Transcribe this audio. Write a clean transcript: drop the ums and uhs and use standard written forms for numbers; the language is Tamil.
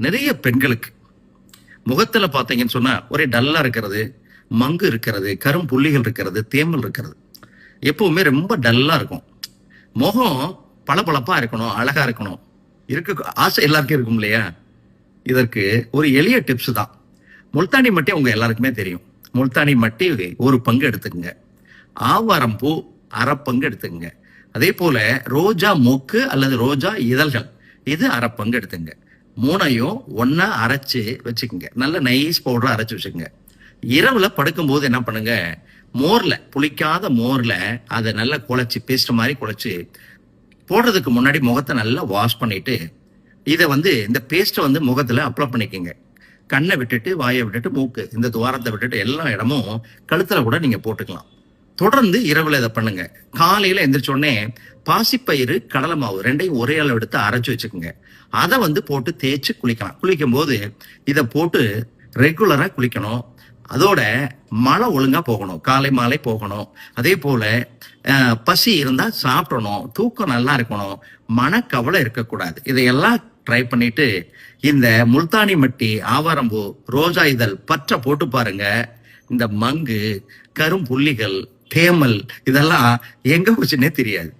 நிறைய பெண்களுக்கு முகத்துல பாத்தீங்கன்னு சொன்னா ஒரே டல்லா இருக்கிறது, மங்கு இருக்கிறது, கரும் புள்ளிகள் இருக்கிறது, தேமல் இருக்கிறது. எப்பவுமே ரொம்ப டல்லா இருக்கும். முகம் பளபளப்பா இருக்கணும், அழகா இருக்கணும், இருக்க ஆசை எல்லாருக்கும் இருக்கும் இல்லையா? இதற்கு ஒரு எளிய டிப்ஸ் தான். முல்தானி மட்டி உங்க எல்லாருக்குமே தெரியும். முல்தானி மட்டி ஒரு பங்கு எடுத்துக்கங்க. ஆவாரம் பூ அரை பங்கு எடுத்துக்கங்க. அதே போல ரோஜா மொக்கு அல்லது ரோஜா இதழ்கள் இது அரை பங்கு எடுத்துங்க. மூணையும் ஒன்னா அரைச்சு வச்சுக்கோங்க. நல்ல நைஸ் பவுடரா அரைச்சு வச்சுக்கோங்க. இரவுல படுக்கும்போது என்ன பண்ணுங்க, மோர்ல புளிக்காத மோர்ல அதை நல்லா குழைச்சி பேஸ்ட் மாதிரி குழைச்சி போடுறதுக்கு முன்னாடி முகத்தை நல்லா வாஷ் பண்ணிட்டு இதை இந்த பேஸ்ட்டை முகத்துல அப்ளை பண்ணிக்கோங்க. கண்ணை விட்டுட்டு, வாயை விட்டுட்டு, மூக்கு இந்த துவாரத்தை விட்டுட்டு எல்லா இடமும் கழுத்துல கூட நீங்க போட்டுக்கலாம். தொடர்ந்து இரவுல இதை பண்ணுங்க. காலையில எந்திரிச்ச உடனே பாசிப்பயிறு, கடலை மாவு ரெண்டையும் ஒரே அளவு எடுத்து அரைச்சு வச்சுக்கோங்க. அதை போட்டு தேய்ச்சி குளிக்கலாம். குளிக்கும் போது இதை போட்டு ரெகுலரா குளிக்கணும். அதோட மழை ஒழுங்கா போகணும், காலை மாலை போகணும். அதே போல பசி இருந்தா சாப்பிடணும், தூக்கம் நல்லா இருக்கணும், மனக்கவலை இருக்கக்கூடாது. இதையெல்லாம் ட்ரை பண்ணிட்டு இந்த முல்தானி மட்டி, ஆவாரம்பூ, ரோஜா இதழ் பற்ற போட்டு பாருங்க. இந்த மங்கு, கரும் புள்ளிகள், தேமல் இதெல்லாம் எங்க போச்சுன்னே தெரியாது.